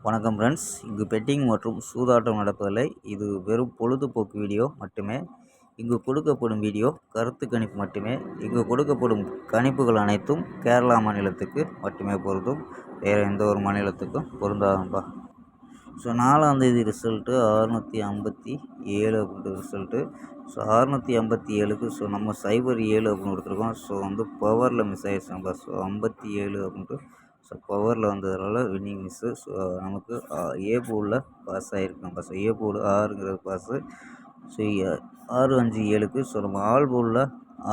வணக்கம் ஃப்ரெண்ட்ஸ். இங்கு பெட்டிங் மற்றும் சூதாட்டம் நடப்பதில்லை. இது வெறும் பொழுதுபோக்கு வீடியோ மட்டுமே. இங்கு கொடுக்கப்படும் வீடியோ கருத்து கணிப்பு மட்டுமே. இங்கு கொடுக்கப்படும் கணிப்புகள் அனைத்தும் கேரளா மாநிலத்துக்கு மட்டுமே பொருந்தும். வேறு எந்த ஒரு மாநிலத்துக்கும் பொருந்தாதுப்பா. ஸோ 4ஆம் தேதி ரிசல்ட்டு 657 அப்படின்ற ரிசல்ட்டு. ஸோ 657க்கு நம்ம 07 அப்படின்னு கொடுத்துருக்கோம். ஸோ பவரில் மிஸ் ஆகிடுச்சுப்பா. ஸோ 57 அப்படின்ட்டு பவரில் வந்ததுனால வின்னிங் மிஸ்ஸு. ஸோ நமக்கு ஏ போர்டில் பாஸ் ஆகிருக்கோம்ப்பா. ஸோ ஏ போர்டு 6ங்கிறது பாஸு. ஸோ 657க்கு நம்ம ஆல் போர்டில்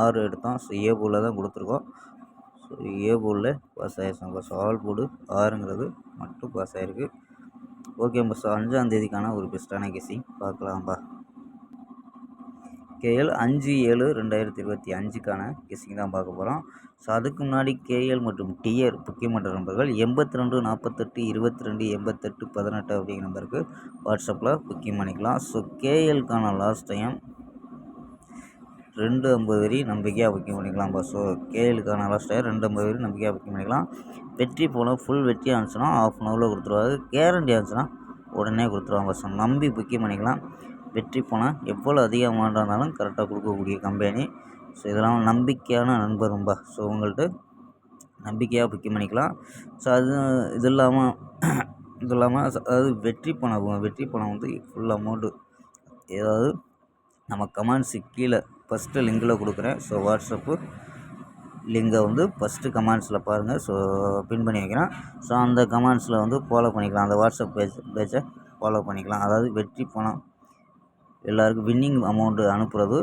6 எடுத்தோம். ஸோ ஏ போர்டில் தான் கொடுத்துருக்கோம். ஸோ ஏ போர்டில் பாஸ் ஆகிருச்சோம்ப்பா. ஸோ ஆல் போர்டு 6ங்கிறது மட்டும் பாஸ் ஆகிருக்கு. ஓகேப்பா. ஸோ 5ஆம் தேதிக்கான ஒரு பெஸ்ட்டான கெஸ்ஸிங் பார்க்கலாம்ப்பா. கேஎல் 5/7/2025க்கான கெஸ்ஸிங் தான் பார்க்க போகிறோம். ஸோ அதுக்கு முன்னாடி கேஎல் மற்றும் டிஆர் முக்கியமற்ற நம்பர்கள் 82 48 22 88 18 அப்படிங்கிற நம்பருக்கு வாட்ஸ்அப்பில் புக்கிங் பண்ணிக்கலாம். ஸோ கேஎல்க்கான லாஸ்ட் டைம் 250 வரி நம்பிக்கையாக புக்கிங் பண்ணிக்கலாம்ப்பா. ஸோ கேஎலுக்கான லாஸ்ட் டைம் 250 வரி நம்பிக்கையாக புக்கிங் பண்ணிக்கலாம். வெற்றி போனால் ஃபுல் வெற்றி ஆனிச்சுன்னா ½ அன் ஹவரில் கொடுத்துருவாங்க. கேரண்டி ஆனிச்சுன்னா உடனே கொடுத்துருவாங்க. ஸோ நம்பி புக்கிங் பண்ணிக்கலாம். வெற்றி போனால் எவ்வளோ அதிக அமௌண்ட்டாக இருந்தாலும் கரெக்டாக கொடுக்கக்கூடிய கம்பெனி. ஸோ இதெல்லாம் நம்பிக்கையான நண்பரும்பா. ஸோ உங்கள்கிட்ட நம்பிக்கையாக புக்கிங் பண்ணிக்கலாம். ஸோ இது இல்லாமல் அதாவது வெற்றி பணம் வந்து ஃபுல் அமௌண்ட்டு ஏதாவது நம்ம கமெண்ட்ஸுக்கு கீழே ஃபஸ்ட்டு லிங்கில் கொடுக்குறேன். ஸோ வாட்ஸ்அப்பு லிங்கை வந்து ஃபஸ்ட்டு கமெண்ட்ஸில் பாருங்கள். ஸோ பின் பண்ணி வைக்கிறேன். ஸோ அந்த கமெண்ட்ஸில் வந்து ஃபாலோ பண்ணிக்கலாம். அந்த வாட்ஸ்அப் பேஜை ஃபாலோ பண்ணிக்கலாம். அதாவது வெற்றி பணம் எல்லாருக்கும் வின்னிங் அமௌண்ட்டு அனுப்புகிறது,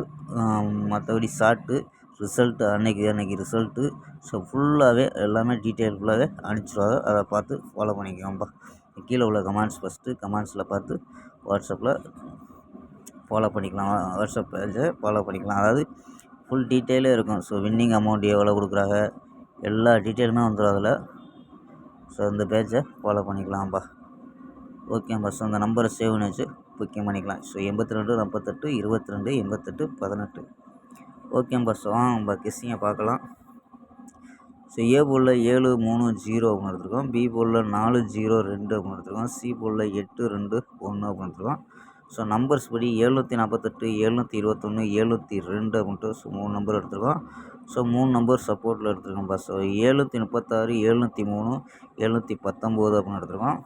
மற்றபடி ஷார்ட்டு ரிசல்ட்டு அன்னைக்கு ரிசல்ட்டு. ஸோ ஃபுல்லாகவே எல்லாமே டீட்டெயில் ஃபுல்லாகவே அனுப்பிச்சிடுவாங்க. அதை பார்த்து ஃபாலோ பண்ணிக்கோங்கப்பா. கீழே உள்ள கமெண்ட்ஸில் பார்த்து வாட்ஸ்அப்பில் ஃபாலோ பண்ணிக்கலாம். வாட்ஸ்அப் பேஜை ஃபாலோ பண்ணிக்கலாம். அதாவது ஃபுல் டீட்டெயிலே இருக்கும். ஸோ வின்னிங் அமௌண்ட் எவ்வளோ கொடுக்குறாங்க எல்லா டீட்டெயிலுமே வந்துடும் அதில். ஸோ இந்த பேஜை ஃபாலோ பண்ணிக்கலாம்ப்பா. ஓகேப்பா. ஸோ அந்த நம்பரை சேவ் பண்ணி வச்சு புக்கிங் பண்ணிக்கலாம். ஸோ 82 48 22 88 18. ஓகேப்பா. ஸோ வாங்கப்பா கெஸ்ஸிங்கை பார்க்கலாம். ஸோ ஏ போர்டில் 7 3 0 அப்படின்னு எடுத்துருக்கோம். பி போர்டில் 4 0 2 அப்படின்னு எடுத்துருக்கோம். சி போர்டில் 8 2 1 அப்படின்னு எடுத்துருக்கோம். ஸோ நம்பர்ஸ் படி 748 721 702 அப்படின்ட்டு 3 நம்பர் எடுத்துருக்கோம். ஸோ 3 நம்பர் சப்போர்ட்டில் எடுத்துருக்கோம்ப்பா. ஸோ 736 703 719 அப்படின்னு எடுத்துருக்கோம்.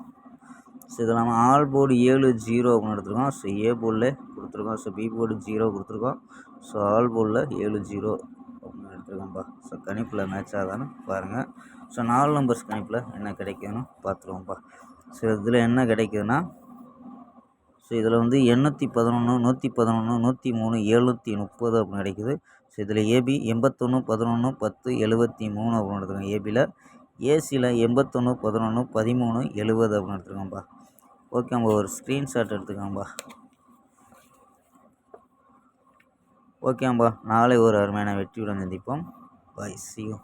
ஸோ இது இல்லாமல் ஆல் போர்டு 7 0 அப்படின்னு எடுத்துருக்கோம். ஸோ ஏ போர்டில் கொடுத்துருக்கோம். ஸோ பி போர்டு 0 கொடுத்துருக்கோம். ஸோ ஆல் போர்டில் 7 0 அப்படின்னு எடுத்துருக்கோம்ப்பா. ஸோ கணிப்பில் மேட்ச் ஆகுதான்னு பாருங்கள். ஸோ 4 நம்பர்ஸ் கணிப்பில் என்ன கிடைக்குதுன்னு பார்த்துருவோம்ப்பா. ஸோ இதில் என்ன கிடைக்குதுன்னா, ஸோ இதில் வந்து 811 111 103 730 அப்படின்னு கிடைக்குது. ஸோ இதில் ஏபி 81 11 10 73 அப்படின்னு எடுத்துருக்கோம். ஏபியில் ஏசியில் 81 11 13 70 அப்படின்னு எடுத்துருக்கோம்ப்பா. ஓகேம்பா. ஒரு ஸ்க்ரீன்ஷாட் எடுத்துக்கோங்கப்பா. ஓகேம்பா. நாளை ஒரு அருமையான வெற்றியுடன் சந்திப்போம். பாய். See you.